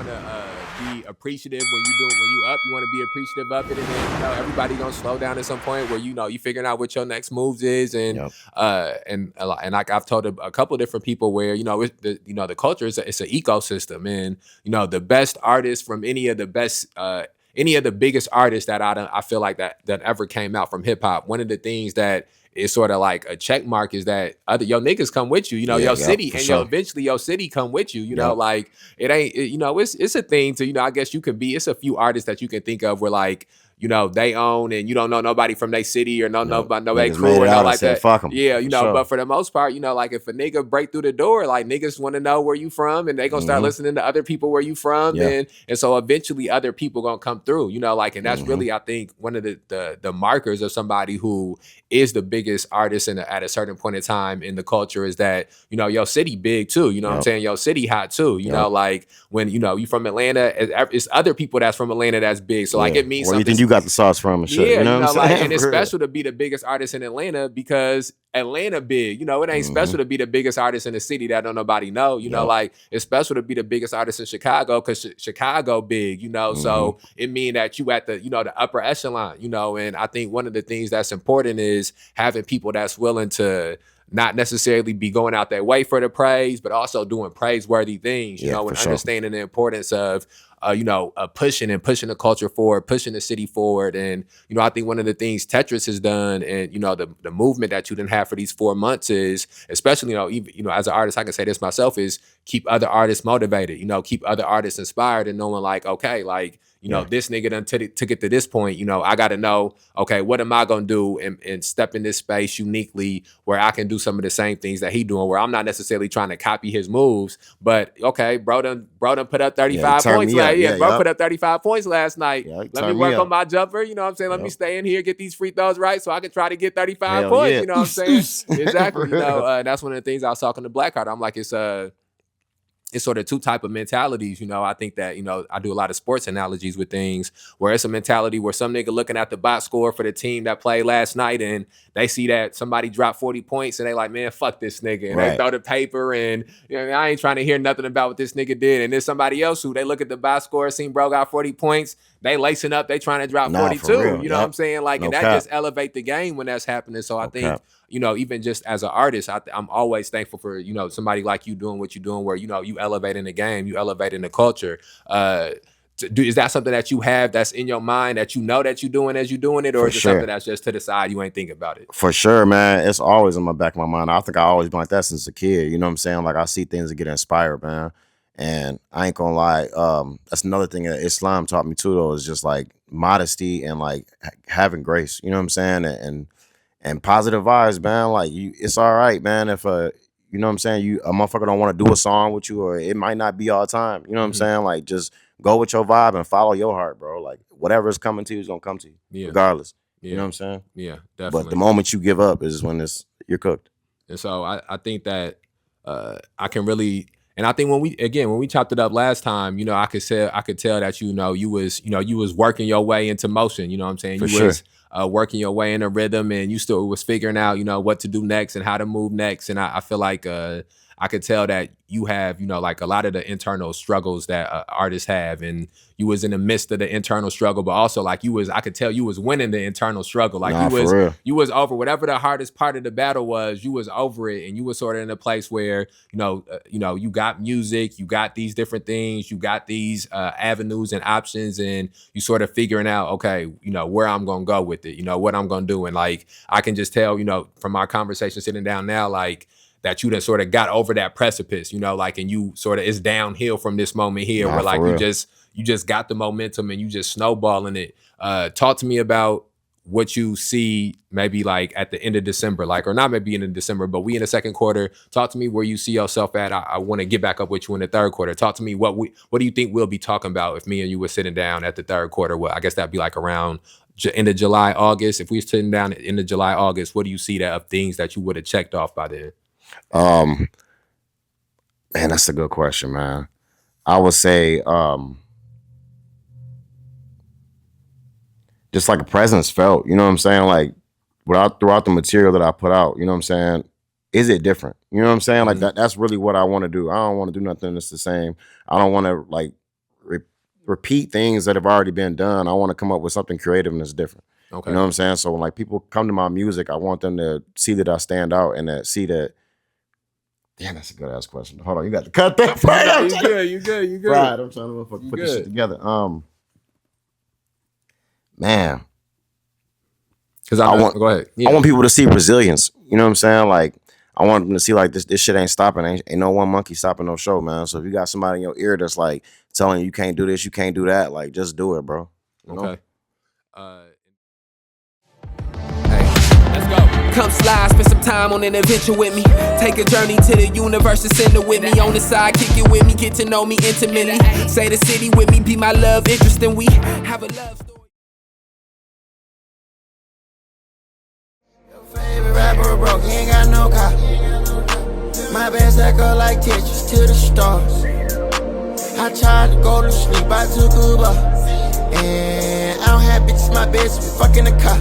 want to be appreciative when you up. You want to be appreciative of it, and then everybody gonna slow down at some point where you figuring out what your next moves is, and Yep. and like I've told a couple of different people where the culture it's an ecosystem, and the best artists from any of the biggest artists that I feel like that ever came out from hip hop. One of the things that is sort of like a check mark is that other your niggas come with you, Yeah, your yep, city, for and sure. eventually your city come with you, Yep. like it ain't, it's a thing to, I guess you can be, it's a few artists that you can think of where like, they own and you don't know nobody from their city or no Yep. nobody, no they Niggas made crew it or no out and like said, that. fuck them. Yeah, For sure. but for the most part, like if a nigga break through the door, like niggas want to know where you from and they gonna start listening to other people where you from. Yeah. And so eventually other people gonna come through, like, and that's really, I think, one of the markers of somebody who is the biggest artist at a certain point in time in the culture is that, your city big too. You know what I'm Yep. saying? Your city hot too. Yep. Like when, you from Atlanta, it's other people that's from Atlanta that's big. So like Yeah. it means Where you something. think you got the sauce from and shit. Yeah, You know what I'm like, saying? and it's For real. special to be the biggest artist in Atlanta because Atlanta big. It ain't Mhm. special to be the biggest artist in the city that don't nobody know. Yep. Like it's special to be the biggest artist in Chicago because Chicago big. So it mean that you at the the upper echelon. And I think one of the things that's important is having people that's willing to not necessarily be going out their way for the praise, but also doing praiseworthy things, Yeah, and for sure. understanding the importance of, pushing the culture forward, pushing the city forward. And, I think one of the things Tetris has done and, the movement that you didn't have for these 4 months is, especially, even, as an artist, I can say this myself, is keep other artists motivated, keep other artists inspired and knowing like, okay, like, this nigga done took it to this point, I got to know, okay, what am I going to do and step in this space uniquely where I can do some of the same things that he doing, where I'm not necessarily trying to copy his moves, but okay, bro done put up 35 points. Bro put up 35 points last night. Yeah, Let me work on my jumper. You know what I'm saying? Let me stay in here, get these free throws right so I can try to get 35 Hell points. yeah. You know what I'm saying? Exactly. For real. That's one of the things I was talking to Blackheart. I'm like, it's sort of two type of mentalities. I think that, I do a lot of sports analogies with things where it's a mentality where some nigga looking at the box score for the team that played last night and they see that somebody dropped 40 points and they like, man, fuck this nigga. And they throw the paper and I ain't trying to hear nothing about what this nigga did. And there's somebody else who they look at the box score, seen bro got 40 points. They lacing up, they trying to drop 42. Real. You know what I'm saying? Like, No and that cap. just elevate the game when that's happening. So I think, cap. Even just as an artist, I'm always thankful for, somebody like you doing what you're doing where, you elevating the game, you elevating the culture. Is that something that you have that's in your mind that that you're doing as you're doing it? Or is it something that's just to the side, you ain't thinking about it? For sure, man. It's always in my back of my mind. I think I always been like that since a kid. You know what I'm saying? Like I see things and get inspired, man. And I ain't gonna lie, that's another thing that Islam taught me too, though, is just like modesty and like having grace. You know what I'm saying? And positive vibes, man. Like it's all right, man. If you know what I'm saying, a motherfucker don't want to do a song with you, or it might not be all the time. You know what I'm saying? Like just go with your vibe and follow your heart, bro. Like whatever is coming to you is gonna come to you, regardless. Yeah. You know what I'm saying? Yeah, definitely. But the moment you give up is when you're cooked. And so I think that I can really, and I think when we chopped it up last time, I could tell that you was working your way into motion. You know what I'm saying? You was working your way in a rhythm, and you still was figuring out what to do next and how to move next. And I feel like I could tell that you have, like a lot of the internal struggles that artists have, and you was in the midst of the internal struggle, but also like I could tell you was winning the internal struggle. Like you was over whatever the hardest part of the battle was, you was over it, and you was sort of in a place where, you got music, you got these different things, you got these avenues and options, and you sort of figuring out, okay, where I'm going to go with it, what I'm going to do. And like, I can just tell, from our conversation sitting down now, like, that you done sort of got over that precipice, like, and you sort of, it's downhill from this moment here where like you just got the momentum and you just snowballing it. Talk to me about what you see maybe like at the end of December, like, or not maybe in December, but we in the second quarter. Talk to me where you see yourself at. I want to get back up with you in the third quarter. Talk to me what do you think we'll be talking about if me and you were sitting down at the third quarter? Well, I guess that'd be like around end of July, August. If we were sitting down in the July, August, what do you see that of things that you would have checked off by then? Man, that's a good question, man. I would say just like a presence felt, you know what I'm saying? Like throughout the material that I put out, you know what I'm saying? Is it different? You know what I'm saying? Like that's really what I want to do. I don't want to do nothing that's the same. I don't want to like repeat things that have already been done. I want to come up with something creative and that's different. Okay. You know what I'm saying? So when like people come to my music, I want them to see that I stand out and that see that. Damn, that's a good ass question. Hold on, you got to cut that. You good. Right, I'm trying to put this shit together. Man, because go ahead. Yeah. I want people to see resilience. You know what I'm saying? Like I want them to see like this shit ain't stopping. Ain't no one monkey stopping no show, man. So if you got somebody in your ear that's like telling you can't do this, you can't do that, like just do it, bro. You know? Okay. Let's go. Come slide, spend some time on an adventure with me. Take a journey to the universe and send it with me. On the side, kick it with me, get to know me intimately. Say the city with me, be my love interest, and we have a love story. Your favorite rapper broke, he ain't got no car. My best echo like Tetris to the stars. I tried to go to sleep, I took Uber. And I don't have bitches, my best, we fucking the car.